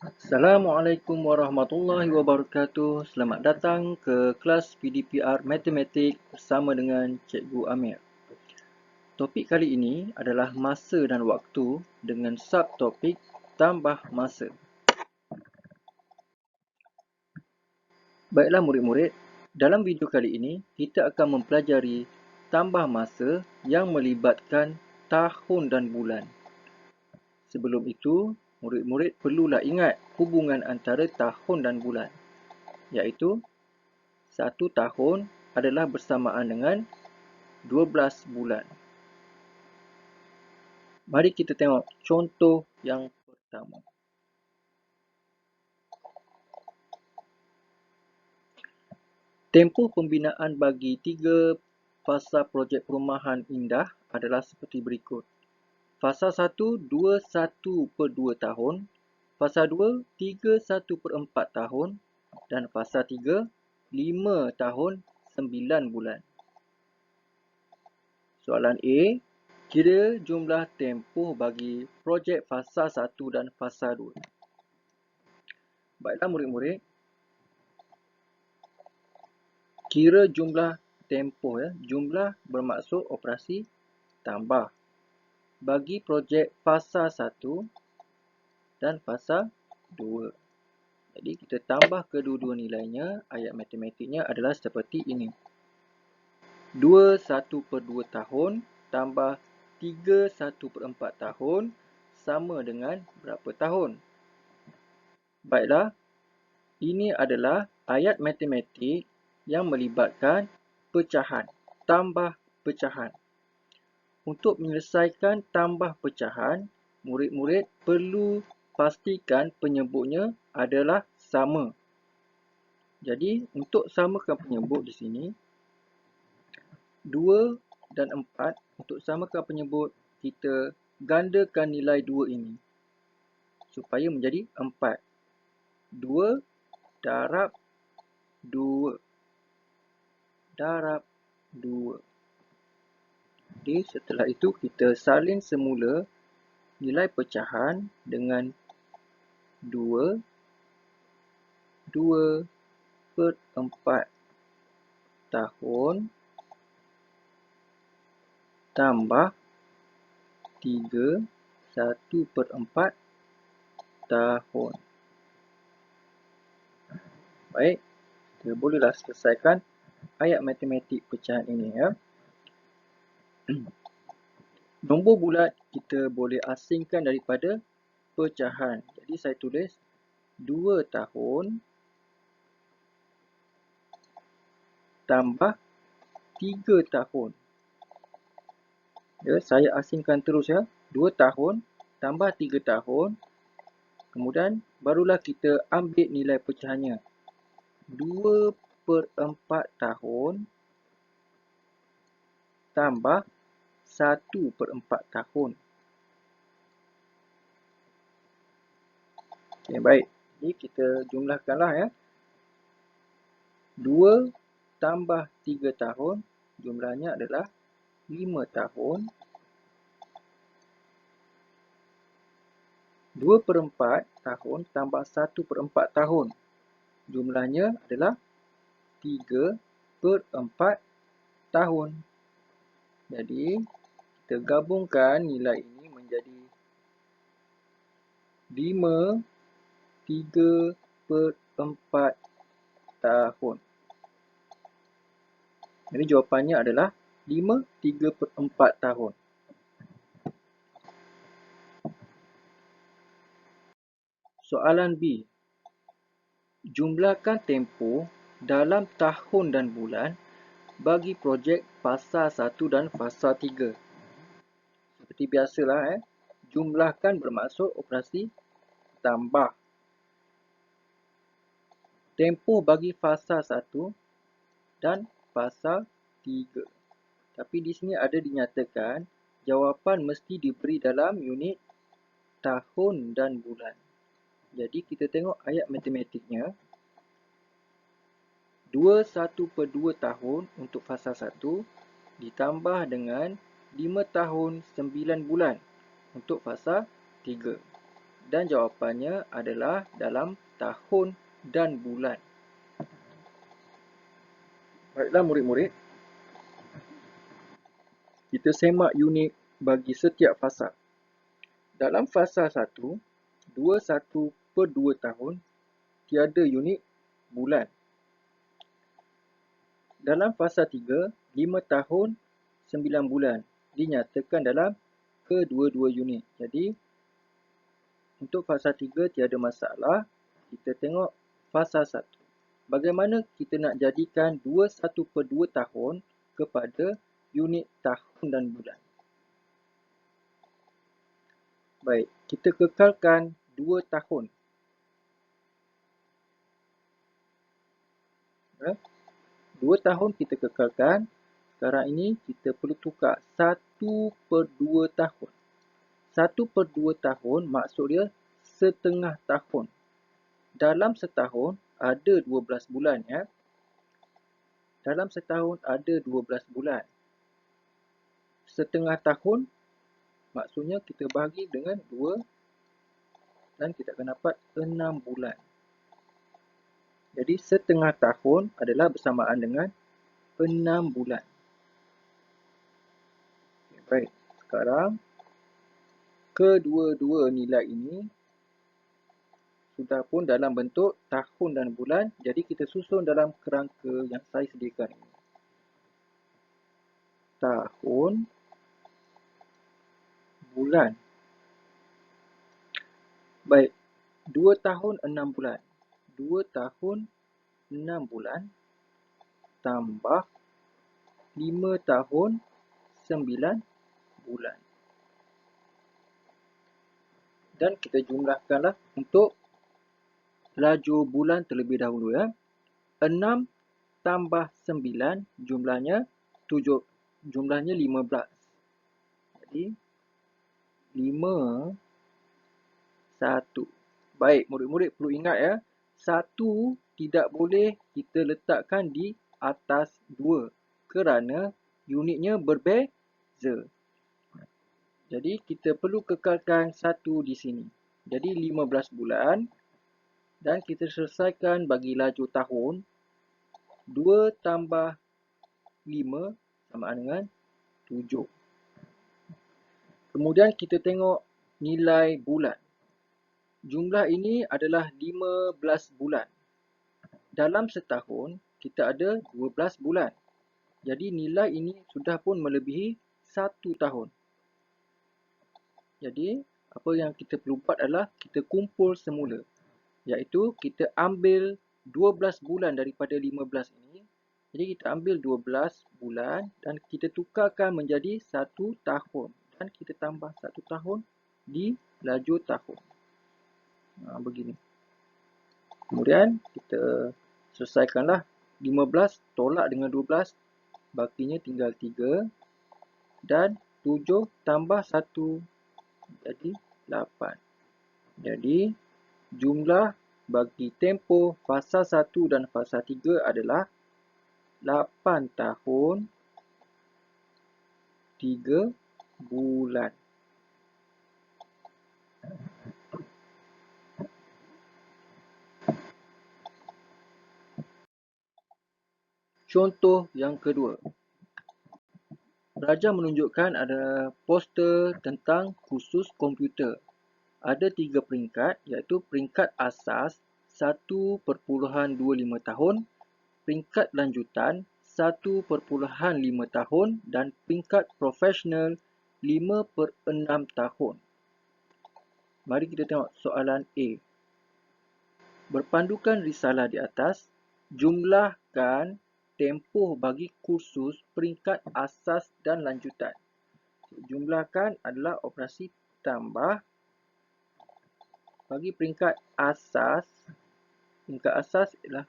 Assalamualaikum warahmatullahi wabarakatuh. Selamat datang ke kelas PDPR Matematik bersama dengan Cikgu Amir. Topik kali ini adalah masa dan waktu dengan subtopik tambah masa. Baiklah murid-murid, dalam video kali ini kita akan mempelajari tambah masa yang melibatkan tahun dan bulan. Sebelum itu, murid-murid perlulah ingat hubungan antara tahun dan bulan, iaitu 1 tahun adalah bersamaan dengan 12 bulan. Mari kita tengok contoh yang pertama. Tempoh pembinaan bagi 3 fasa projek perumahan indah adalah seperti berikut. Fasa 1, 21/2 tahun. Fasa 2, 31/4 tahun. Dan fasa 3, 5 tahun 9 bulan. Soalan A, kira jumlah tempoh bagi projek fasa 1 dan fasa 2. Baiklah murid-murid, kira jumlah tempoh ya. Jumlah bermaksud operasi tambah bagi projek fasa 1 dan fasa 2. Jadi kita tambah kedua-dua nilainya, ayat matematiknya adalah seperti ini. 21/2 tahun tambah 31/4 tahun sama dengan berapa tahun? Baiklah, ini adalah ayat matematik yang melibatkan pecahan, tambah pecahan. Untuk menyelesaikan tambah pecahan, murid-murid perlu pastikan penyebutnya adalah sama. Jadi, untuk samakan penyebut di sini, 2 dan 4, untuk samakan penyebut, kita gandakan nilai 2 ini supaya menjadi 4. 2 darab 2 darab 2. Jadi setelah itu kita salin semula nilai pecahan dengan 2 2/4 tahun tambah 3 1/4 tahun. Baik, kita bolehlah selesaikan ayat matematik pecahan ini ya. Nombor bulat kita boleh asingkan daripada pecahan. Jadi saya tulis 2 tahun tambah 3 tahun. Ya, saya asingkan terus ya. 2 tahun tambah 3 tahun. Kemudian barulah kita ambil nilai pecahannya. 2/4 tahun tambah 1/4 tahun. Okey, baik. Jadi kita jumlahkanlah ya. 2 tambah 3 tahun, jumlahnya adalah 5 tahun. 2/4 tahun tambah 1/4 tahun, jumlahnya adalah 3/4 tahun. Jadi, kita gabungkan nilai ini menjadi 5 3/4 tahun. Jadi jawapannya adalah 5 3/4 tahun. Soalan B. Jumlahkan tempoh dalam tahun dan bulan bagi projek fasa 1 dan fasa 3. Seperti biasalah jumlahkan bermaksud operasi tambah. Tempoh bagi fasa 1 dan fasa 3. Tapi di sini ada dinyatakan jawapan mesti diberi dalam unit tahun dan bulan. Jadi kita tengok ayat matematiknya. 21/2 tahun untuk fasa 1 ditambah dengan 5 tahun 9 bulan untuk fasa 3. Dan jawapannya adalah dalam tahun dan bulan. Baiklah murid-murid, kita semak unit bagi setiap fasa. Dalam fasa 1, 21/2 tahun, tiada unit bulan. Dalam fasa 3, 5 tahun, 9 bulan dinyatakan dalam kedua-dua unit. Jadi, untuk fasa 3 tiada masalah. Kita tengok fasa 1. Bagaimana kita nak jadikan 21/2 tahun kepada unit tahun dan bulan? Baik, kita kekalkan 2 tahun. Ya. 2 tahun kita kekalkan. Sekarang ini kita perlu tukar 1/2 tahun. 1/2 tahun maksud dia setengah tahun. Dalam setahun ada 12 bulan ya. Dalam setahun ada 12 bulan. Setengah tahun maksudnya kita bahagi dengan 2 dan kita akan dapat 6 bulan. Jadi setengah tahun adalah bersamaan dengan 6 bulan. Okay, baik, sekarang kedua-dua nilai ini sudah pun dalam bentuk tahun dan bulan. Jadi kita susun dalam kerangka yang saya sediakan ini. Tahun, bulan. Baik, 2 tahun 6 bulan. 2 tahun 6 bulan tambah 5 tahun 9 bulan. Dan kita jumlahkanlah untuk laju bulan terlebih dahulu ya. 6 tambah 9 jumlahnya 7. Jumlahnya 15. Jadi 5 1. Baik, murid-murid perlu ingat ya. 1 tidak boleh kita letakkan di atas 2 kerana unitnya berbeza. Jadi kita perlu kekalkan 1 di sini. Jadi 15 bulan dan kita selesaikan bagi laju tahun. 2 tambah 5 sama dengan 7. Kemudian kita tengok nilai bulan. Jumlah ini adalah 15 bulan. Dalam setahun, kita ada 12 bulan. Jadi nilai ini sudah pun melebihi 1 tahun. Jadi, apa yang kita perlu buat adalah kita kumpul semula. Iaitu kita ambil 12 bulan daripada 15 ini. Jadi kita ambil 12 bulan dan kita tukarkan menjadi 1 tahun. Dan kita tambah 1 tahun di laju tahun. Begini. Kemudian kita selesaikanlah 15 tolak dengan 12. Bakinya tinggal 3. Dan 7 tambah 1. Jadi 8. Jadi jumlah bagi tempoh fasa 1 dan fasa 3 adalah 8 tahun 3 bulan. Contoh yang kedua. Raja menunjukkan ada poster tentang kursus komputer. Ada 3 peringkat iaitu peringkat asas 1.25 tahun, peringkat lanjutan 1.5 tahun dan peringkat profesional 5/6 tahun. Mari kita tengok soalan A. Berpandukan risalah di atas, jumlahkan tempoh bagi kursus peringkat asas dan lanjutan. Jumlahkan adalah operasi tambah. Bagi peringkat asas ialah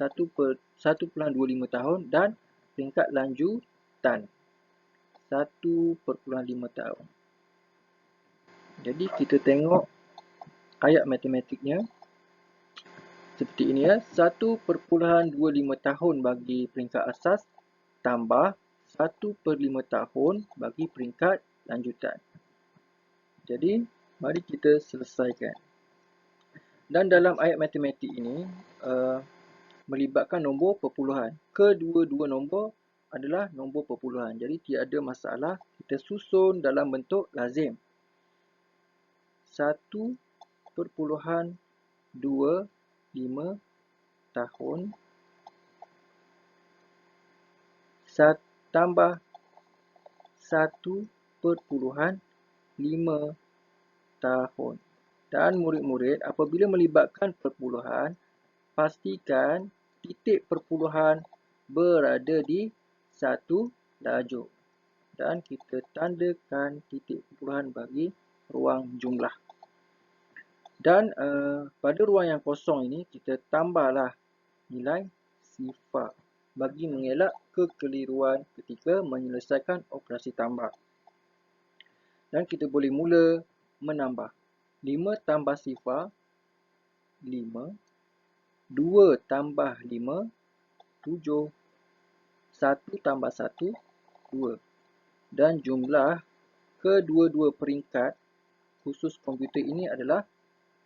1.25 tahun dan peringkat lanjutan 1.5 tahun. Jadi kita tengok ayat matematiknya. Seperti ini ya, 1.25 tahun bagi peringkat asas tambah 1/5 tahun bagi peringkat lanjutan. Jadi Mari kita selesaikan. Dan dalam ayat matematik ini melibatkan nombor perpuluhan. Kedua-dua nombor adalah nombor perpuluhan. Jadi tiada masalah. Kita susun dalam bentuk lazim. 1.25 tahun tambah 1.5 tahun. Dan murid-murid, apabila melibatkan perpuluhan, pastikan titik perpuluhan berada di satu lajur. Dan kita tandakan titik perpuluhan bagi ruang jumlah. Dan pada ruang yang kosong ini, kita tambahlah nilai sifar bagi mengelak kekeliruan ketika menyelesaikan operasi tambah. Dan kita boleh mula menambah. 5 tambah sifar, 5. 2 tambah 5, 7. 1 tambah 1, 2. Dan jumlah kedua-dua peringkat khusus komputer ini adalah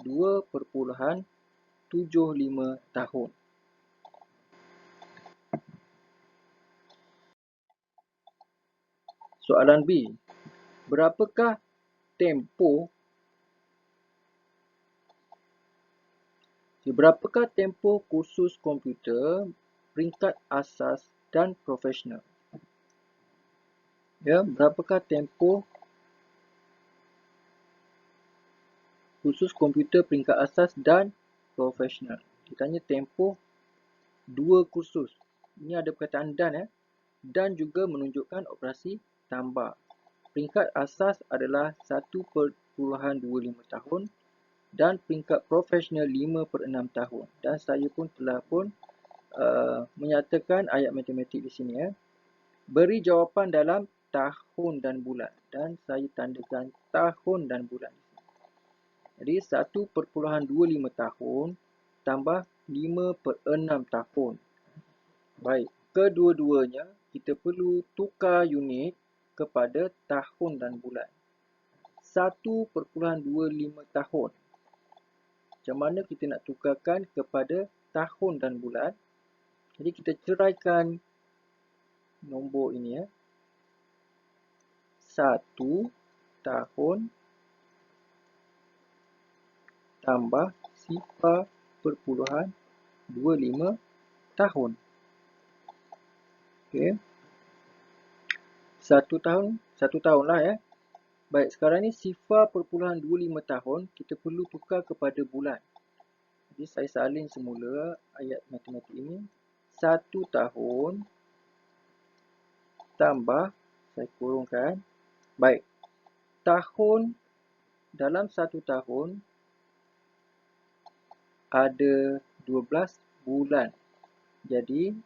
2.75 tahun. Soalan B. Berapakah tempoh khusus komputer peringkat asas dan profesional? Ya, berapakah tempoh khusus komputer peringkat asas dan profesional? Ditanya tempoh 2 kursus. Ini ada perkataan dan juga menunjukkan operasi tambah. Peringkat asas adalah 1.25 tahun dan peringkat profesional 5/6 tahun. Dan saya pun telah menyatakan ayat matematik di sini. Beri jawapan dalam tahun dan bulan. Dan saya tandakan tahun dan bulan. Jadi 1.25 tahun tambah 5/6 tahun. Baik, kedua-duanya kita perlu tukar unit kepada tahun dan bulan. 1.25 tahun. Macam mana kita nak tukarkan kepada tahun dan bulan? Jadi kita ceraikan nombor ini. 1 tahun tambah 0.25 tahun. Okey. 1 tahun lah. Baik, sekarang ni 0.25 tahun kita perlu tukar kepada bulan. Jadi saya salin semula ayat matematik ini. 1 tahun tambah, saya kurungkan. Baik, tahun, dalam 1 tahun ada 12 bulan. Jadi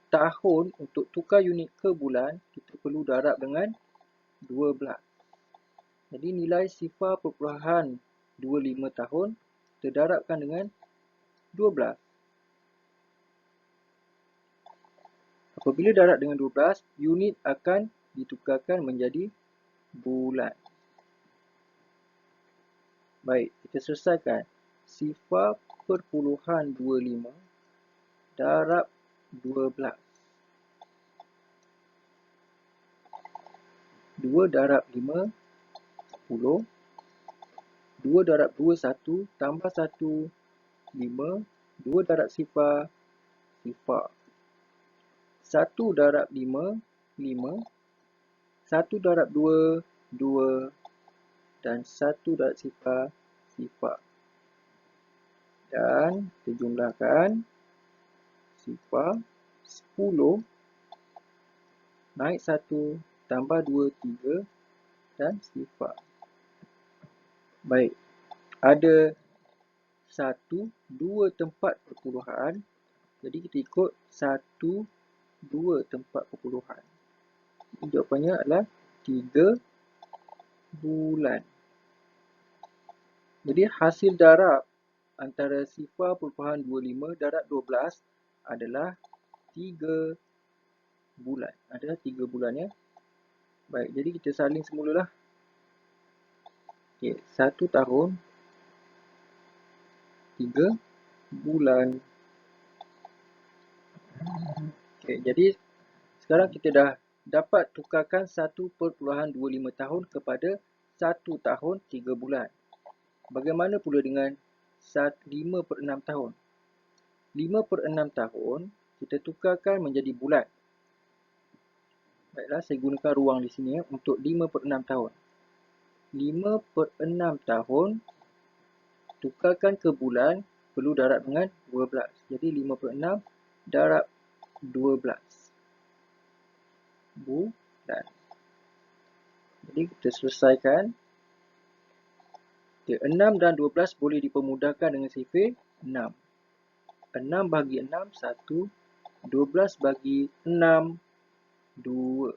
tahun untuk tukar unit ke bulan kita perlu darab dengan 12. Jadi nilai 0.25 tahun kita darabkan dengan 12. Apabila darab dengan 12, unit akan ditukarkan menjadi bulan. Baik, kita selesaikan. 0.25 darab 12. 2 darab 5, 10. 2 darab 2, 1. Tambah 1, 5. 2 darab sifar, sifar. 1 darab 5, 5. 1 darab 2, 2. Dan 1 darab sifar, sifar. Dan kita jumlahkan sifar 10 naik 1 tambah 2, 3 dan sifar. Baik, ada 1, 2 tempat perpuluhan. Jadi kita ikut 1, 2 tempat perpuluhan. Jawapannya adalah 3 bulan. Jadi hasil darab antara 0.25 darab 12 adalah 3 bulan. Adalah 3 bulan. Baik, jadi kita salin semulalah. Okey, 1 tahun 3 bulan. Okey, jadi sekarang kita dah dapat tukarkan 1.25 tahun kepada 1 tahun 3 bulan. Bagaimana pula dengan 5/6 tahun? 5/6 tahun kita tukarkan menjadi bulan. Baiklah, saya gunakan ruang di sini untuk 5/6 tahun. 5/6 tahun tukarkan ke bulan perlu darab dengan 12. Jadi 5/6 darab 12 bulan. Jadi kita selesaikan. 6 dan 12 boleh dipermudahkan dengan sifir 6. 6 bagi 6, 1. 12 bagi 6, 2.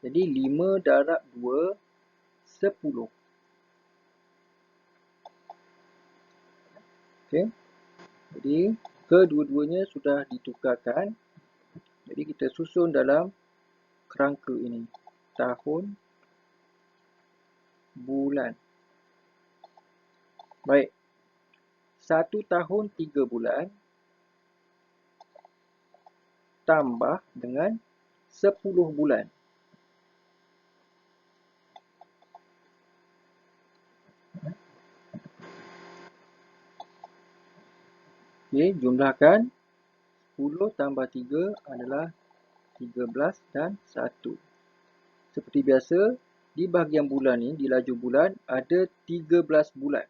Jadi 5 darab 2, 10. Okey. Jadi kedua-duanya sudah ditukarkan. Jadi kita susun dalam kerangka ini. Tahun, bulan. Baik. 1 tahun 3 bulan tambah dengan 10 bulan. Okey, jumlahkan. 10 tambah 3 adalah 13 dan 1. Seperti biasa, di bahagian bulan ni, di laju bulan, ada 13 bulan.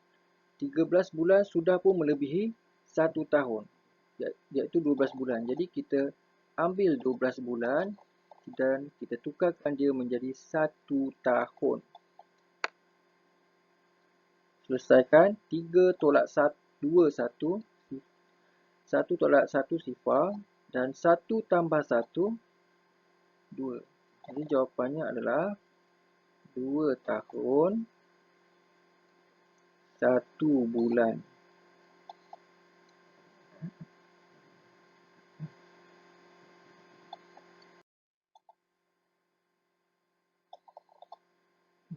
13 bulan sudah pun melebihi 1 tahun, iaitu 12 bulan. Jadi kita ambil 12 bulan dan kita tukarkan dia menjadi 1 tahun. Selesaikan. 3 tolak 2, 1. 1 tolak 1, sifar. Dan 1 tambah 1, 2. Jadi jawapannya adalah 2 tahun 1 bulan.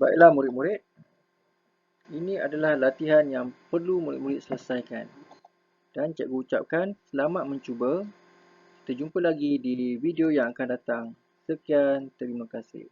Baiklah murid-murid, ini adalah latihan yang perlu murid-murid selesaikan. Dan cikgu ucapkan selamat mencuba. Kita jumpa lagi di video yang akan datang. Sekian, terima kasih.